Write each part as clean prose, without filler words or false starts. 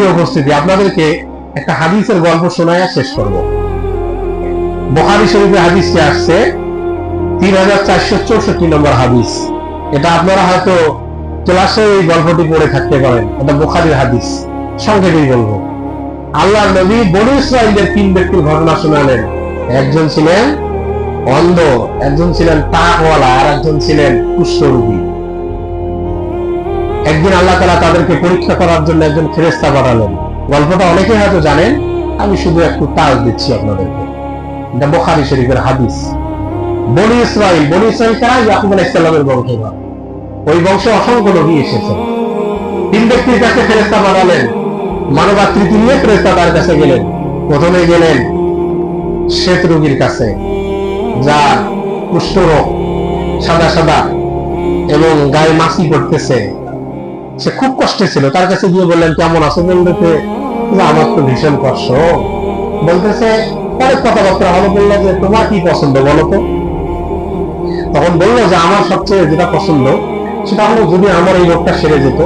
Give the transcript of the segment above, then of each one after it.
সম্মানীয় উপস্থিতি, আপনাদেরকে একটা হাদিসের গল্প শোনায়া শেষ করব। বুখারী শরীফে হাদিসটি আসছে 3464 নম্বর হাদিস। এটা আপনারা হয়তো ক্লাসে এই গল্পটি পড়ে থাকতে পারেন। এটা বুখারীর হাদিস, সংক্ষেপেই বলবো। আল্লাহর নবী বনী ইসরাঈলের 3 ব্যক্তির ঘটনা শোনালেন। একজন ছিলেন অন্ধ, একজন ছিলেন তাকওয়ালা, আর একজন ছিলেন কুষ্ঠরোগী। একদিন আল্লাহ তাআলা তাদেরকে পরীক্ষা করার জন্য একজন ফেরেশতা পাঠালেন। গল্পটা অনেকে হয়তো জানেন, আমি শুধু একটু তাজ দিচ্ছি আপনাদেরকে। এটা বুখারী শরীফের হাদিস। বনী ইসরাঈল কারা? ইয়াকুব আলাইহিস সালামের বংশধর। ওই বংশে অসংখ্য নবী এসেছেন। 3 ব্যক্তির কাছে ফেরেশতা পাঠালেন। মানবাকৃতি নিয়ে ফেরেশতা তার কাছে গেলেন। প্রথমে গেলেন শ্বেত রোগীর কাছে, যার কুষ্ঠরোগ, সাদা সাদা এবং গায়ে মাছি পড়তেছে। সে খুব কষ্টে ছিল। তার কাছে গিয়ে বললেন, কেমন আছো? বলতেছে, আমার তো ভীষণ কষ্ট। বলতেছে, অনেক কথাবার্তা হলো। বললো যে, তোমার কি পছন্দ বলো তো? তখন বললো যে, আমার সবচেয়ে যেটা পছন্দ সেটা হলো, যদি আমার এই রোগটা সেরে যেত,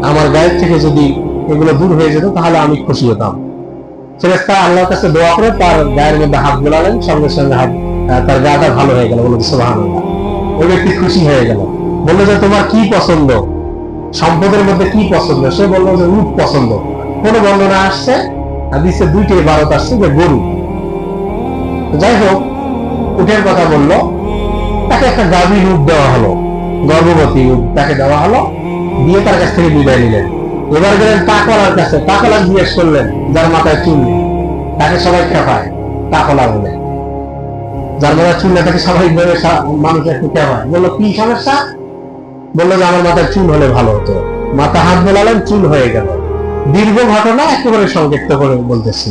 আমার গায়ের থেকে যদি এগুলো দূর হয়ে যেত, তাহলে আমি খুশি হতাম। ফেরেশতা আল্লাহর কাছে দোয়া করে তার গায়ের মধ্যে হাত বোলালেন, সঙ্গে সঙ্গে তার গাটা ভালো হয়ে গেল। বলল সুবহানাল্লাহ। ওই ব্যক্তি খুশি হয়ে গেল। বললো যে, তোমার কি পছন্দ? সম্পদের মধ্যে কি পছন্দ? সে বললো যে, উট পছন্দ। কোন বর্ণনা আসছে, হাদিসে 2টি ইবারত আসছে যে গরু। যাই হোক, উটের কথা বললো। তাকে একটা গাভী উট দেওয়া হলো, গর্ভবতী উট তাকে দেওয়া হলো। দিয়ে তার কাছ থেকে বিদায় নিলেন। এবার গেলেন তাকওয়ালার কাছে। তাকওয়ালা জিজ্ঞেস করলেন, যার মাথায় চুল নেই, তাকে সবাই খেপায় তাকওয়ালা বলে। যার মাথায় চুল নেই তাকে স্বাভাবিকভাবে মানুষ একটু খেপায়। বললো, কি সমস্যা? বললো যে, আমার মাথায় চুল হলে ভালো হতো। মাথা হাত বোলালেন, চুল হয়ে গেল। দীর্ঘ ঘটনা, একেবারে সংক্ষিপ্ত করে বলতেছি।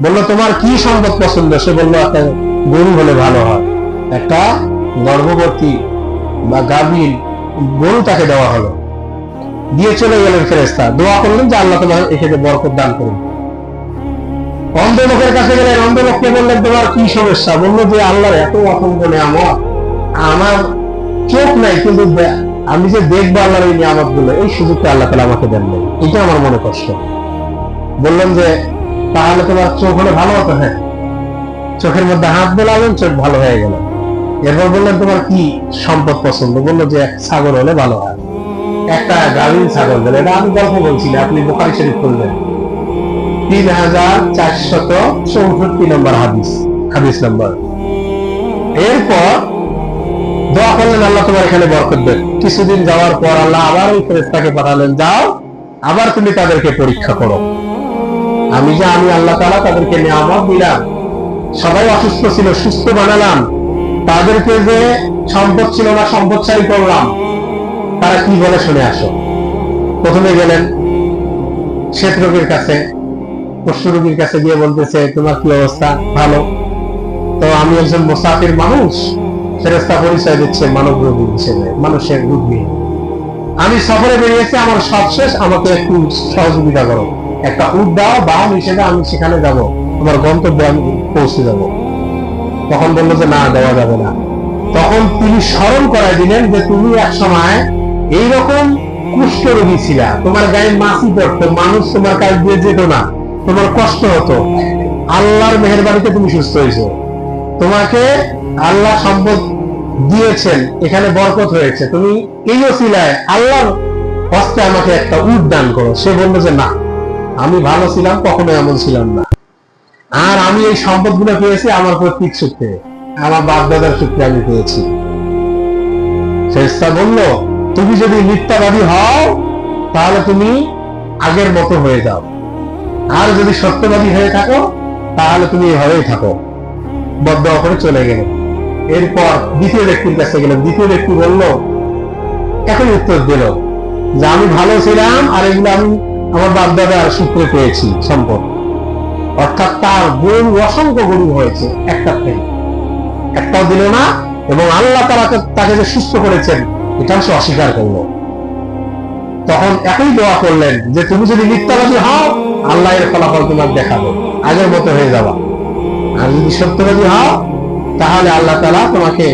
বললো, তোমার কি সম্পদ পছন্দ? সে বললো, একটা গরু হলে ভালো হয়। একটা গর্ভবতী বা গাভীর গরু তাকে দেওয়া হলো। দিয়ে চলে গেলেন ফেরেশতা। দোয়া করলেন যে, আল্লাহ তোমার এখানে বরকত দান করুন। অন্ধ লোকের কাছে গেলেন। অন্ধ লোককে বললেন, তোমার কি সমস্যা? বললো যে, আল্লাহর এত অসংখ্য নিয়ামত, আমার চোখ নাই, কিন্তু আমি যে দেখবো আল্লাহর এই নিয়ামত গুলো, এই সুযোগটা আল্লাহ তাআলা আমাকে দেন নাই। এটা আমার মনে কষ্ট। বললেন যে, তাহলে তোমার চোখ হলে ভালো হতো। হ্যাঁ। চোখের মধ্যে হাত বোলালেন, চোখ ভালো হয়ে গেল। এরপর বললেন, তোমার কি সম্পদ পছন্দ? বললো যে, ছাগল হলে ভালো হয়। একটা গাভীর ছাগল দিল। এটা আমি গল্প বলছি না, আপনি বুখারী শরীফ খুলবেন। 3464 নম্বর হাদিস নাম্বার। এরপর দোয়া করলেন, আল্লাহ তোমার এখানে বরকত দেন। কিছুদিন যাওয়ার পর আল্লাহ আবার ওই ফেরেশতাকে পাঠালেন, যাও আবার তুমি তাদেরকে পরীক্ষা করো। আমি আল্লাহ তাআলা তাদেরকে নিয়ামত দিলাম, সবাই অসুস্থ ছিল, সুস্থ বানালাম। তাদেরকে যে সম্পদ ছিল না, সম্পদশালী করলাম। তারা কি বলে শুনে আসো। প্রথমে গেলেন শ্বেত রোগীর কাছে। কুষ্ঠরোগীর কাছে গিয়ে বলতেছে, তোমার কি অবস্থা? ভালো। তো আমি একজন মুসাফির মানুষ। ফেরেশতা পরিচয় দিচ্ছে মানব রোগী হিসেবে, মানুষের রোগ নিয়ে। আমি সফরে বেরিয়েছি, আমার সব শেষ, আমাকে একটু সহযোগিতা করো। একটা উট দাও, বাহন হিসেবে আমি সেখানে যাব, আমার গন্তব্যে আমি পৌঁছে যাব। তখন বললো যে, না, দেওয়া যাবে না। তখন তিনি স্মরণ করাই দিলেন যে, তুমি এক সময় এইরকম কুষ্ঠরোগী ছিলা, তোমার গায়ে মাছি পড়তো, মানুষ তোমার কাছ দিয়ে যেত না, তোমার কষ্ট হতো। আল্লাহর মেহেরবানিতে তুমি সুস্থ হয়েছো। তোমাকে আল্লাহ সম্পদ দিয়েছেন, এখানে বরকত হয়েছে, তুমি এই ওসিলায় আল্লাহর হস্তে আমাকে একটা উট দান করো। সে বলল যে, না, আমি ভালো ছিলাম, কখনো এমন ছিলাম না। আর আমি এই সম্পদ গুলো পেয়েছি আমার প্রত্যেক সূত্রে, আমার বাপ দাদার সূত্রে আমি পেয়েছি। ফেরেশতা বলল, তুমি যদি মিথ্যাবাদী হও, তাহলে তুমি আগের মতো হয়ে যাও। আর যদি সত্যবাদী হয়ে থাকো, তাহলে তুমি এভাবেই থাকো। বদদোয়া করে চলে গেলেন। এরপর দ্বিতীয় ব্যক্তির কাছে গেলেন। দ্বিতীয় ব্যক্তি বলল, এখন উত্তর দিল যে, আমি ভালো ছিলাম, আর এগুলো আমি আমার বাপ দাদার সূত্রে পেয়েছি সম্পদ। অর্থাৎ তার গরু, অসংখ্য গরু হয়েছে, একটা থেকে একটাও দিল না। এবং আল্লাহ তাকে যে সুস্থ করেছেন, এটাও সে অস্বীকার করলো। তখন একই দোয়া করলেন যে, তুমি যদি মিথ্যাবাদী হও, আল্লাহ এর ফলাফল তোমার দেখাবে, আগের মতো হয়ে যাবা। আর যদি সত্যবাদী হও, তাহলে আল্লাহ তাআলা তোমাকে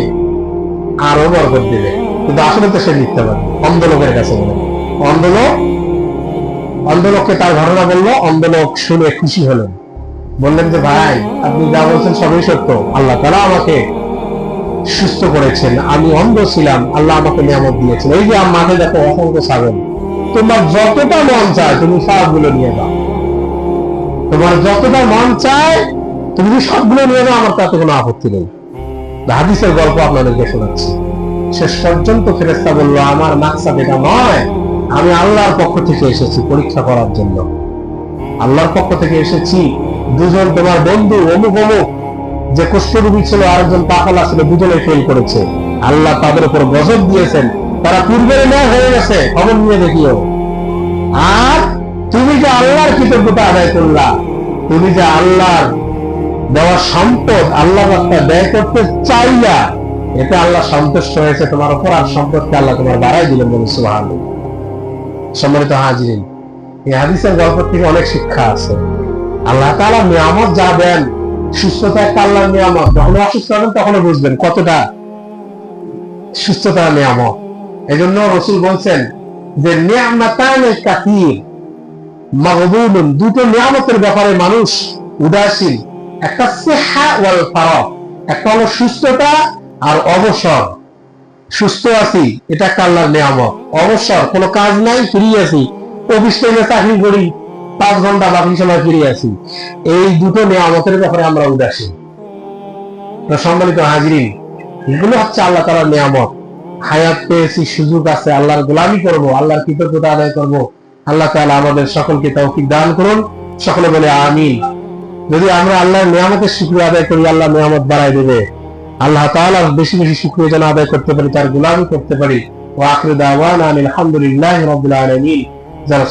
আরো বরকত দেবে। কিন্তু আসলে তো সে মিথ্যাবাদী। অন্ধ লোকের কাছে বলেন, অন্ধ লোক অন্ধলোককে তার ঘটনা বললো, অন্ধলোক শুনে খুশি হলেন, বললেন যে ভাই আপনি যা বলছেন সবই সত্য, আল্লাহ তাআলা আমাকে সুস্থ করেছেন, আমি অন্ধ ছিলাম, আল্লাহ আমাকে নিয়ামত দিয়েছেন। এই যে মাঠে দেখো অসংখ্য ছাগল, তোমার যতটা মন চায় তুমি সবগুলো নিয়ে যাও, তোমার যতটা মন চায় তুমি সবগুলো নিয়ে যাও, আমার তাতে কোনো আপত্তি নেই। হাদিসের গল্প আপনাদেরকে শোনাচ্ছি। শেষ পর্যন্ত ফেরেশতা বলল, আমার মাকসাদ এটা নয়, আমি আল্লাহর পক্ষ থেকে এসেছি পরীক্ষা করার জন্য, আল্লাহর পক্ষ থেকে এসেছি। দুজন তোমার বন্ধু অমুক অমুক যে কুষ্ঠরোগী ছিল, আরেকজন পাগলা ছিল, দুজনে ফেল করেছে, আল্লাহ তাদের উপর গজব দিয়েছেন, তারা পূর্বের ন্যায় হয়ে গেছে, খবর নিয়ে দেখিও। আর তুমি যে আল্লাহর কৃতজ্ঞতা আদায় করলা, তুমি যে আল্লাহর দেওয়া সম্পদ আল্লাহর রাস্তায় ব্যয় করতে চাইলা, এতে আল্লাহ সন্তুষ্ট হয়েছে তোমার উপর, আর সম্পদকে আল্লাহ তোমার বাড়াই দিলেন, বলে সুবহানাল্লাহ। সম্মানিত হাজিরিন, এই হাদিসের গল্প থেকে অনেক শিক্ষা আছে। আল্লাহ তাআলা নিয়ামত যা দেন, সুস্থতা একটা আল্লাহর নিয়ামত, যখন অসুস্থ হবেন তখনও বুঝবেন কতটা সুস্থতার নিয়ামত। এই জন্য রাসূল বলছেন যে নিয়ামাতানে কাসীর মাগবুনুন, দুটো নিয়ামতের ব্যাপারে মানুষ উদাসীন, একটা সিহা ওয়াল ফারাগ, একটা হলো সুস্থতা আর অবসর। সুস্থ আছি এটা একটা আল্লাহর নিয়ামত, অবসর কোনো কাজ নাই, ফ্রি আছি, অফিস টাইমে চাকরি করি, 5 ঘন্টা বাকি সময় ফিরে আছি, এই দুটো নিয়ামতের ব্যাপারে আমরা উদাসীন। সম্মানিত হাজিরিন, এগুলো হচ্ছে আল্লাহ তাআলার নিয়ামত। হায়াত পেয়েছি, সুযোগ আছে, আল্লাহর গোলামি করব, আল্লাহর কৃতজ্ঞতা আদায় করব। আল্লাহ তাআলা আমাদের সকলকে তৌফিক দান করুন, সকলে বলে আমিন। যদি আমরা আল্লাহর নিয়ামতের শুকরিয়া আদায় করি, আল্লাহ নিয়ামত বাড়ায় দেবে। আল্লাহ তাআলা বেশি বেশি শুকরিয়া যেন আদায় করতে পারি, তার গোলামি করতে পারি। ওয়া আখিরু দাওয়ানা আলহামদুলিল্লাহি রাব্বিল আলামিন। যারা